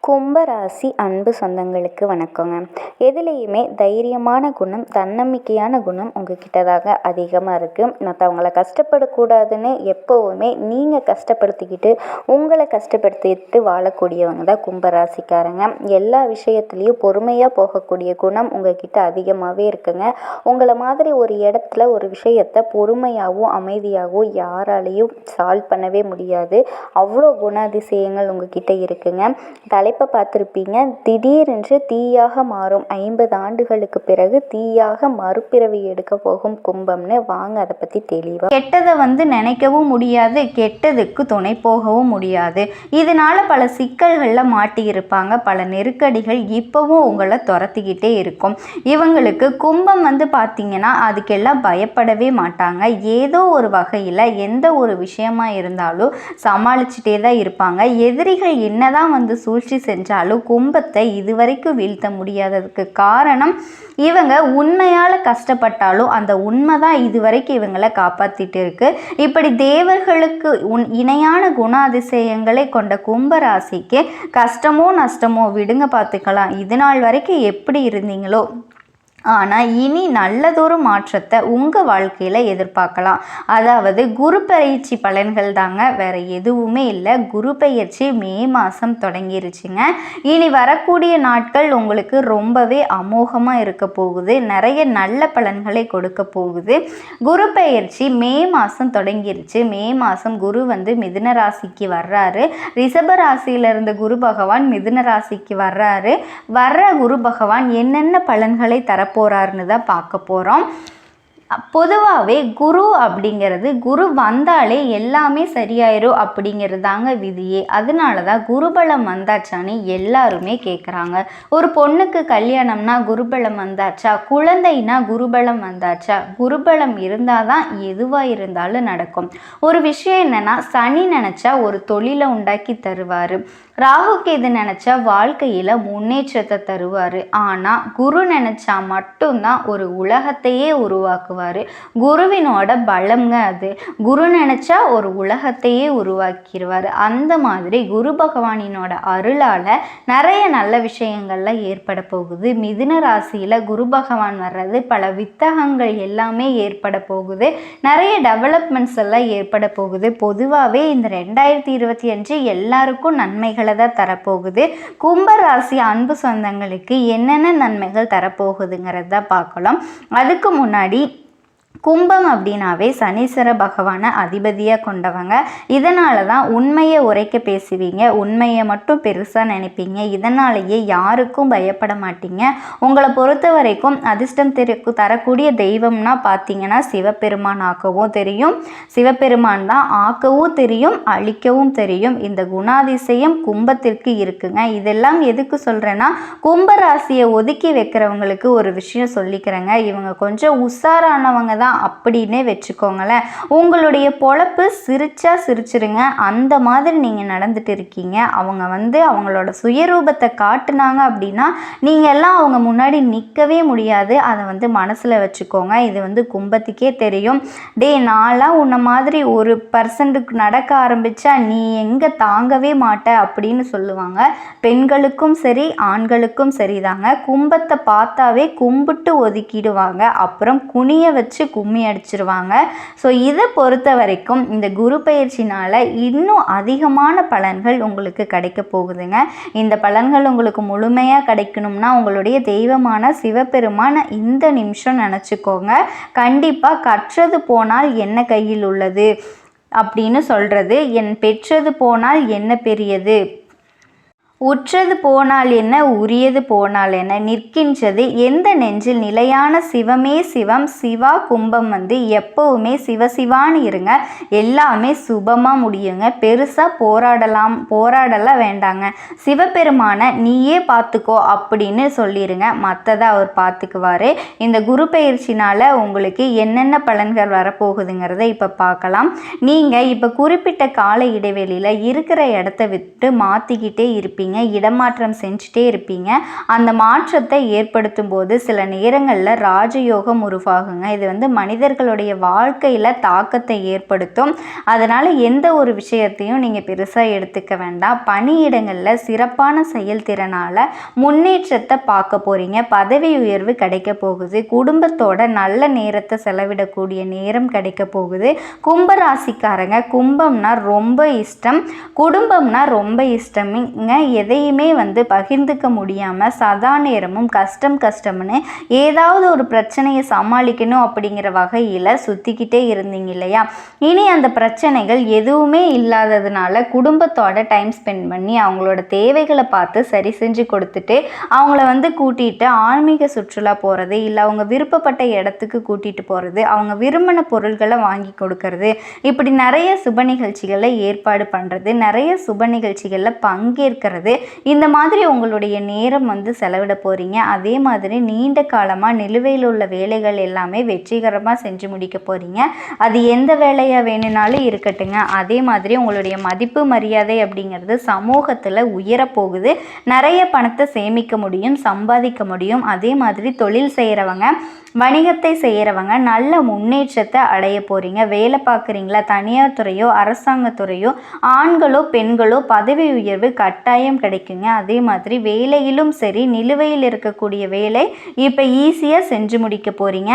கும்பராசி அன்பு சொந்தங்களுக்கு வணக்கங்க. எதுலேயுமே தைரியமான குணம், தன்னம்பிக்கையான குணம் உங்ககிட்ட தாங்க அதிகமாக இருக்குது. மற்றவங்கள கஷ்டப்படக்கூடாதுன்னு எப்போவுமே நீங்கள் கஷ்டப்படுத்திக்கிட்டு உங்களை கஷ்டப்படுத்திட்டு வாழக்கூடியவங்க தான் கும்பராசிக்காரங்க. எல்லா விஷயத்துலேயும் பொறுமையாக போகக்கூடிய குணம் உங்ககிட்ட அதிகமாகவே இருக்குங்க. உங்களை மாதிரி ஒரு இடத்துல ஒரு விஷயத்தை பொறுமையாகவும் அமைதியாகவும் யாராலையும் சால்வ் பண்ணவே முடியாது. அவ்வளோ குணாதிசயங்கள் உங்ககிட்ட இருக்குங்க. தலைப்பை பார்த்துருப்பீங்க, திடீரென்று தீயாக மாறும் 50 ஆண்டுகளுக்கு பிறகு தீயாக மறுபிறவி எடுக்க போகும் கும்பம்னு. வாங்க அதை பற்றி தெளிவாக. கெட்டதை நினைக்கவும் முடியாது, கெட்டதுக்கு துணை போகவும் முடியாது. இதனால பல சிக்கல்களில் மாட்டியிருப்பாங்க. பல நெருக்கடிகள் இப்போவும் உங்களை துரத்திக்கிட்டே இருக்கும். இவங்களுக்கு கும்பம் பார்த்தீங்கன்னா அதுக்கெல்லாம் பயப்படவே மாட்டாங்க. ஏதோ ஒரு வகையில் எந்த ஒரு விஷயமா இருந்தாலும் சமாளிச்சுட்டே தான் இருப்பாங்க. எதிரிகள் என்னதான் சூழ்ச்சி செஞ்சாலும் கும்பத்தை இதுவரைக்கும் வீழ்த்த முடியாததுக்கு காரணம் இவங்க உண்மையால் கஷ்டப்பட்டாலும் அந்த உண்மை தான் இதுவரைக்கும் இவங்களை காப்பாற்றிட்டு இருக்கு. இப்படி தேவர்களுக்கு இணையான குணாதிசயங்களை கொண்ட கும்பராசிக்கு கஷ்டமோ நஷ்டமோ விடுங்க, பார்த்துக்கலாம். இது நாள் வரைக்கும் எப்படி இருந்தீங்களோ ஆனால் இனி நல்லதொரு மாற்றத்தை உங்கள் வாழ்க்கையில் எதிர்பார்க்கலாம். அதாவது குரு பயிற்சி பலன்கள் தாங்க, வேறு எதுவுமே இல்லை. குரு பயிற்சி மே மாதம் தொடங்கிருச்சுங்க. இனி வரக்கூடிய நாட்கள் உங்களுக்கு ரொம்பவே அமோகமாக இருக்க போகுது. நிறைய நல்ல பலன்களை கொடுக்க போகுது. குரு பயிற்சி மே மாதம் தொடங்கிருச்சு. மே மாதம் குரு மிதுன ராசிக்கு வர்றாரு. ரிஷப ராசியில் இருந்த குரு பகவான் மிதுன ராசிக்கு வர்றாரு. வர்ற குரு பகவான் என்னென்ன பலன்களை போறாருன்னு தான் பார்க்க போகிறோம். பொதுவாகவே குரு அப்படிங்கிறது, குரு வந்தாலே எல்லாமே சரியாயிரும் அப்படிங்கிறது தாங்க விதியே. அதனால தான் குருபலம் வந்தாச்சான்னு எல்லாருமே கேட்குறாங்க. ஒரு பொண்ணுக்கு கல்யாணம்னா குருபலம் வந்தாச்சா, குழந்தைனா குருபலம் வந்தாச்சா, குருபலம் இருந்தால் தான் எதுவாக இருந்தாலும் நடக்கும். ஒரு விஷயம் என்னென்னா, சனி நினச்சா ஒரு தொழிலை உண்டாக்கி தருவார். ராகு கேது நினச்சா வாழ்க்கையில் முன்னேற்றத்தை தருவார். ஆனால் குரு நினச்சா மட்டும்தான் ஒரு உலகத்தையே உருவாக்குவார். குருவினோட பலம்ங்க அது. குரு நினச்சா ஒரு உலகத்தையே உருவாக்கிடுவார். அந்த மாதிரி குரு பகவானினோட அருளால் நிறைய நல்ல விஷயங்கள்லாம் ஏற்பட போகுது. மிதுன ராசியில் குரு பகவான் வர்றது பல வித்தகங்கள் எல்லாமே ஏற்பட போகுது. நிறைய டெவலப்மெண்ட்ஸ் எல்லாம் ஏற்பட போகுது. பொதுவாகவே இந்த 2025 எல்லாருக்கும் நன்மைகள் தான் தரப்போகுது. கும்பராசி அன்பு சொந்தங்களுக்கு என்னென்ன நன்மைகள் தரப்போகுதுங்கிறத தான் பார்க்கலாம். அதுக்கு முன்னாடி கும்பம் அப்படின்னாவே சனீஸ்வர பகவானை அதிபதியாக கொண்டவங்க. இதனால தான் உண்மையை உரைக்க பேசுவீங்க, உண்மையை மட்டும் பெருசாக நினைப்பீங்க. இதனாலேயே யாருக்கும் பயப்பட மாட்டீங்க. உங்களை பொறுத்த வரைக்கும் அதிர்ஷ்டம் தரக்கூடிய தெய்வம்னா பார்த்தீங்கன்னா சிவபெருமான் ஆக்கவும் தெரியும். சிவபெருமான் தான் ஆக்கவும் தெரியும், அழிக்கவும் தெரியும். இந்த குணாதிசயம் கும்பத்திற்கு இருக்குங்க. இதெல்லாம் எதுக்கு சொல்கிறேன்னா, கும்பராசியை ஒதுக்கி வைக்கிறவங்களுக்கு ஒரு விஷயம் சொல்லிக்கிறேங்க. இவங்க கொஞ்சம் உஷாரானவங்க தான் அப்படின்னே வச்சுக்கோங்களேன். உங்களுடைய பொழப்பு சிரிச்சா சிரிச்சிருங்க, அந்த மாதிரி நீங்கள் நடந்துட்டு இருக்கீங்க. அவங்க அவங்களோட சுயரூபத்தை காட்டுனாங்க அப்படின்னா நீங்கள் எல்லாம் அவங்க முன்னாடி நிற்கவே முடியாது. அதை மனசில் வச்சுக்கோங்க. இது கும்பத்துக்கே தெரியும். நான்லாம் உன்னை மாதிரி ஒரு பர்சன்ட்டுக்கு நடக்க ஆரம்பித்தா நீ எங்கே தாங்கவே மாட்ட அப்படின்னு சொல்லுவாங்க. பெண்களுக்கும் சரி ஆண்களுக்கும் சரிதாங்க. கும்பத்தை பார்த்தாவே கும்பிட்டு ஒதுக்கிடுவாங்க. அப்புறம் குனிய வச்சு கும்மி அடிச்சிருவாங்க. ஸோ இதை பொறுத்த வரைக்கும் இந்த குரு பயிற்சினால் இன்னும் அதிகமான பலன்கள் உங்களுக்கு கிடைக்க போகுதுங்க. இந்த பலன்கள் உங்களுக்கு முழுமையாக கிடைக்கணும்னா உங்களுடைய தெய்வமான சிவபெருமான இந்த நிமிஷம் நினச்சிக்கோங்க. கண்டிப்பாக கற்றது போனால் என்ன கையில் உள்ளது அப்படின்னு சொல்கிறது, என் பெற்றது போனால் என்ன பெரியது, உற்றது போனால் என்ன, உரியது போனால் என்ன, நிற்கின்றது எந்த நெஞ்சில் நிலையான சிவமே சிவம். சிவா கும்பம் எப்போவுமே சிவசிவான்னு இருங்க. எல்லாமே சுபமாக முடியுங்க. பெருசாக போராடலாம் வேண்டாங்க. சிவபெருமான நீயே பார்த்துக்கோ அப்படின்னு சொல்லிடுங்க. மற்றதை அவர் பார்த்துக்குவார். இந்த குரு பயிற்சினால் உங்களுக்கு என்னென்ன பலன்கள் வரப்போகுதுங்கிறத இப்போ பார்க்கலாம். நீங்கள் இப்போ குறிப்பிட்ட கால இடைவெளியில் இருக்கிற இடத்த விட்டு மாற்றிக்கிட்டே இருப்பீங்க. இருப்பீங்க, இடமாற்றம் செஞ்சுட்டே இருப்பீங்க. அந்த மாற்றத்தை ஏற்படுத்தும் போது சில நேரங்களில் ராஜயோகம் உருவாகுங்க. இது வந்து மனிதர்களுடைய வாழ்க்கையில் தாக்கத்தை ஏற்படுத்தும். அதனால் எந்த ஒரு விஷயத்தையும் நீங்கள் பெருசாக எடுத்துக்க வேண்டாம். பணியிடங்களில் சிறப்பான செயல்திறனால் முன்னேற்றத்தை பார்க்க போகிறீங்க. பதவி உயர்வு கிடைக்க போகுது. குடும்பத்தோட நல்ல நேரத்தை செலவிடக்கூடிய நேரம் கிடைக்க போகுது. கும்பராசிக்காரங்க, கும்பம்னா ரொம்ப இஷ்டம், குடும்பம்னா ரொம்ப இஷ்டம்ங்க. எதையுமே வந்து பகிர்ந்துக்க முடியாமல் சதா நேரமும் கஷ்டம்னு ஏதாவது ஒரு பிரச்சனையை சமாளிக்கணும் அப்படிங்கிற வகையில் சுற்றிக்கிட்டே இருந்தீங்க இல்லையா? இனி அந்த பிரச்சனைகள் எதுவுமே இல்லாததுனால குடும்பத்தோட டைம் ஸ்பெண்ட் பண்ணி அவங்களோட தேவைகளை பார்த்து சரி செஞ்சு கொடுத்துட்டு அவங்கள வந்து கூட்டிகிட்டு ஆன்மீக சுற்றுலா போகிறது, இல்லை அவங்க விருப்பப்பட்ட இடத்துக்கு கூட்டிகிட்டு போகிறது, அவங்க விரும்பின பொருள்களை வாங்கி கொடுக்கறது, இப்படி நிறைய சுப நிகழ்ச்சிகளை ஏற்பாடு பண்ணுறது, நிறைய சுப நிகழ்ச்சிகளில் பங்கேற்கிறது, இந்த மாதிரி உங்களுடைய நேரம் வந்து செலவிட போகிறீங்க. அதே மாதிரி நீண்ட காலமாக நிலுவையில் உள்ள வேலைகள் எல்லாமே வெற்றிகரமாக செஞ்சு முடிக்க போகிறீங்க. அது எந்த வேலையாக வேணும்னாலும் இருக்கட்டுங்க. அதே மாதிரி உங்களுடைய மதிப்பு மரியாதை அப்படிங்கிறது சமூகத்தில் உயரப்போகுது. நிறைய பணத்தை சேமிக்க முடியும், சம்பாதிக்க முடியும். அதே மாதிரி தொழில் செய்கிறவங்க, வணிகத்தை செய்கிறவங்க நல்ல முன்னேற்றத்தை அடைய போகிறீங்க. வேலை பார்க்குறீங்களா, தனியார் துறையோ அரசாங்கத்துறையோ, ஆண்களோ பெண்களோ பதவி உயர்வு கட்டாயம் கிடைக்குங்க. அதே மாதிரி வேலையிலும் சரி, நிலுவையில் இருக்கக்கூடிய வேலை இப்போ ஈஸியாக செஞ்சு முடிக்க போகிறீங்க.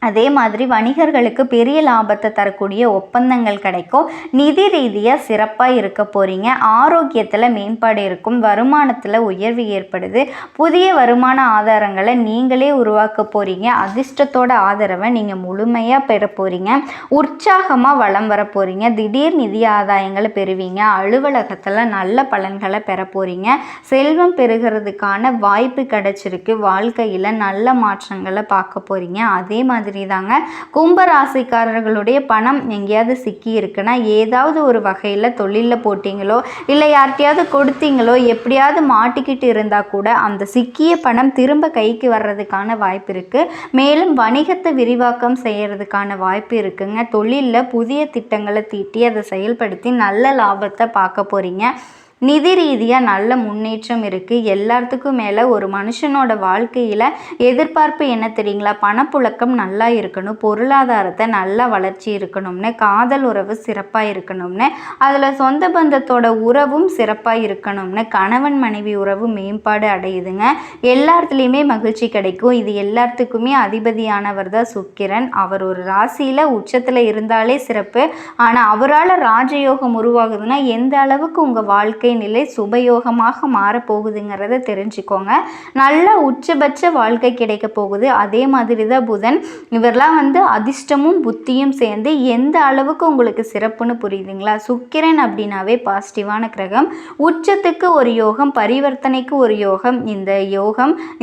அதே மாதிரி வணிகர்களுக்கு பெரிய லாபத்தை தரக்கூடிய ஒப்பந்தங்கள் கிடைக்கும். நிதி ரீதியாக சிறப்பாக இருக்க போகிறீங்க. ஆரோக்கியத்தில் மேம்பாடு இருக்கும். வருமானத்தில் உயர்வு ஏற்படுது. புதிய வருமான ஆதாரங்களை நீங்களே உருவாக்க போகிறீங்க. அதிர்ஷ்டத்தோட ஆதரவை நீங்கள் முழுமையாக பெற போகிறீங்க. உற்சாகமாக வளம் வர போகிறீங்க. திடீர் நிதி ஆதாயங்களை பெறுவீங்க. அலுவலகத்தில் நல்ல பலன்களை பெற போகிறீங்க. செல்வம் பெறுகிறதுக்கான வாய்ப்பு கிடைச்சிருக்கு. வாழ்க்கையில் நல்ல மாற்றங்களை பார்க்க போகிறீங்க. அதே மாதிரி தாங்க கும்பராசிக்காரர்களுடைய பணம் எங்கேயாவது சிக்கி இருக்குன்னா, ஏதாவது ஒரு வகையில் தொழிலில் போட்டிங்களோ இல்லை யார்கிட்டையாவது கொடுத்தீங்களோ, எப்படியாவது மாட்டிக்கிட்டு இருந்தால் கூட அந்த சிக்கிய பணம் திரும்ப கைக்கு வர்றதுக்கான வாய்ப்பு இருக்குது. மேலும் வணிகத்தை விரிவாக்கம் செய்கிறதுக்கான வாய்ப்பு இருக்குங்க. தொழிலில் புதிய திட்டங்களை தீட்டி அதை செயல்படுத்தி நல்ல லாபத்தை பார்க்க போகிறீங்க. நிதி ரீதியாக நல்ல முன்னேற்றம் இருக்குது. எல்லாத்துக்கும் மேலே ஒரு மனுஷனோட வாழ்க்கையில் எதிர்பார்ப்பு என்ன தெரியுங்களா? பணப்புழக்கம் நல்லா இருக்கணும், பொருளாதாரத்தை நல்லா வளர்ச்சி இருக்கணும்னு, காதல் உறவு சிறப்பாக இருக்கணும்னு, அதில் சொந்த பந்தத்தோட உறவும் சிறப்பாக இருக்கணும்னு, கணவன் மனைவி உறவு மேம்பாடு அடையுதுங்க. எல்லாத்துலேயுமே மகிழ்ச்சி கிடைக்கும். இது எல்லாத்துக்குமே அதிபதியானவர் தான் சுக்கிரன். அவர் ஒரு ராசியில் உச்சத்தில் இருந்தாலே சிறப்பு. ஆனால் அவரால் ராஜயோகம் உருவாகுதுன்னா எந்த அளவுக்கு உங்கள் வாழ்க்கை நிலை சுபயோகமாக மாறப்போகுதுங்கிறத தெரிஞ்சுக்கோங்க. நல்ல உச்சபட்ச வாழ்க்கை கிடைக்க போகுது. அதே மாதிரி தான் புதன். இவரெல்லாம் வந்து அதிர்ஷ்டமும் புத்தியும் சேர்ந்து எந்த அளவுக்கு உங்களுக்கு சிறப்புன்னு புரியுதுங்களா? சுக்கிரன் அப்படின்னாவே பாசிட்டிவான கிரகம். உச்சத்துக்கு ஒரு யோகம், பரிவர்த்தனைக்கு ஒரு யோகம்.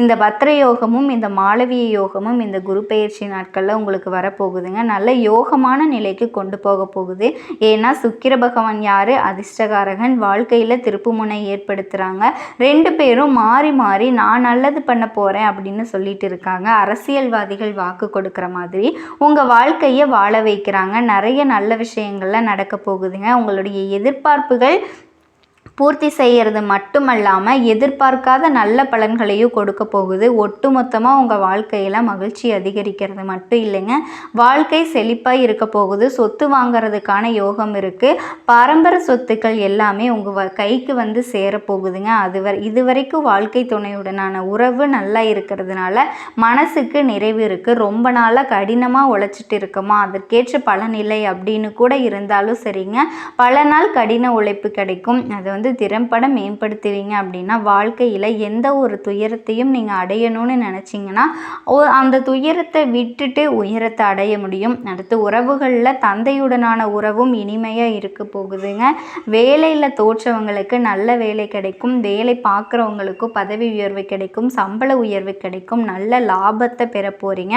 இந்த பத்திர யோகமும் இந்த மாளவிய யோகமும் இந்த குரு பெயர்ச்சி நாட்களில் உங்களுக்கு வரப்போகுதுங்க. நல்ல யோகமான நிலைக்கு கொண்டு போக போகுது. ஏன்னா சுக்கிர பகவான் யார்? அதிர்ஷ்டகாரகன். வாழ்க்கையில் திருப்புமுனை ஏற்படுத்துகிறாங்க. ரெண்டு பேரும் மாறி மாறி நான் நல்லது பண்ண போகிறேன் அப்படின்னு சொல்லிட்டு இருக்காங்க. அரசியல்வாதிகள் வாக்கு கொடுக்குற மாதிரி உங்கள் வாழ்க்கையை வாழ வைக்கிறாங்க. நிறைய நல்ல விஷயங்கள்லாம் நடக்க போகுதுங்க. உங்களுடைய எதிர்பார்ப்புகள் பூர்த்தி செய்கிறது மட்டுமல்லாமல் எதிர்பார்க்காத நல்ல பலன்களையும் கொடுக்க போகுது. ஒட்டுமொத்தமாக உங்கள் வாழ்க்கையில் மகிழ்ச்சி அதிகரிக்கிறது மட்டும் இல்லைங்க, வாழ்க்கை செழிப்பாக இருக்க போகுது. சொத்து வாங்கிறதுக்கான யோகம் இருக்குது. பாரம்பரிய சொத்துக்கள் எல்லாமே உங்கள் கைக்கு வந்து சேரப்போகுதுங்க. இதுவரைக்கும் வாழ்க்கை துணையுடனான உறவு நல்லா இருக்கிறதுனால மனசுக்கு நிறைவு இருக்குது. ரொம்ப நாளாக கடினமாக உழைச்சிட்டு இருக்கோமா, அதற்கேற்ற பலனில்லை அப்படின்னு கூட இருந்தாலும் சரிங்க, பல நாள் கடின உழைப்பு கிடைக்கும். அது வந்து திறம்பட மேம்படுத்துவீங்க அப்படின்னா வாழ்க்கையில் எந்த ஒரு துயரத்தையும் நீங்கள் அடையணும்னு நினச்சிங்கன்னா அந்த துயரத்தை விட்டுட்டு உயரத்தை அடைய முடியும். அடுத்து உறவுகளில் தந்தையுடனான உறவும் இனிமையாக இருக்க போகுதுங்க. வேலையில் தோற்றவங்களுக்கு நல்ல வேலை கிடைக்கும். வேலை பார்க்குறவங்களுக்கும் பதவி உயர்வு கிடைக்கும், சம்பள உயர்வு கிடைக்கும், நல்ல லாபத்தை பெற போகிறீங்க.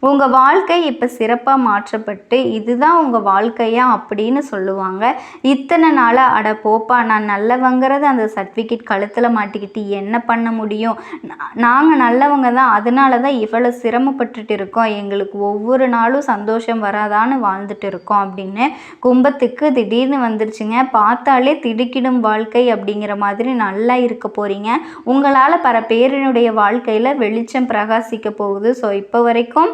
உங்கள் வாழ்க்கை இப்போ சிறப்பாக மாற்றப்பட்டு இதுதான் உங்கள் வாழ்க்கையா அப்படின்னு சொல்லுவாங்க. இத்தனை நாளாக அட போப்பா நான் நல்ல நல்லவங்கிறது அந்த சர்டிஃபிகேட் கழுத்தில் மாட்டிக்கிட்டு என்ன பண்ண முடியும், நாங்கள் நல்லவங்க தான், அதனால தான் இவ்வளோ சிரமப்பட்டுட்டு இருக்கோம், எங்களுக்கு ஒவ்வொரு நாளும் சந்தோஷம் வராதான்னு வாழ்ந்துட்டு இருக்கோம் அப்படின்னு கும்பத்துக்கு திடீர்னு வந்துருச்சுங்க. பார்த்தாலே திடுக்கிடும் வாழ்க்கை அப்படிங்கிற மாதிரி நல்லா இருக்க போகிறீங்க. உங்களால் பல பேரினுடைய வாழ்க்கையில் வெளிச்சம் பிரகாசிக்க போகுது. ஸோ இப்போ வரைக்கும்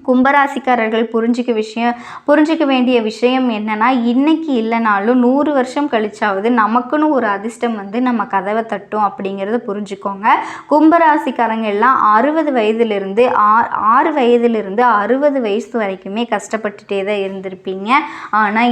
கும்பராசிக்காரர்கள் புரிஞ்சிக்க வேண்டிய விஷயம் என்னன்னா, இன்னைக்கு இல்லைனாலும் 100 வருஷம் கழிச்சாவது நமக்குன்னு ஒரு அதிர்ஷ்டம் வந்து நம்ம கதவை தட்டும் அப்படிங்கிறத புரிஞ்சுக்கோங்க. கும்பராசிக்காரங்க எல்லாம் 60 வயதிலிருந்து 6 வயதிலிருந்து 60 வயசு வரைக்குமே கஷ்டப்பட்டுட்டே தான் இருந்திருப்பீங்க. ஆனால்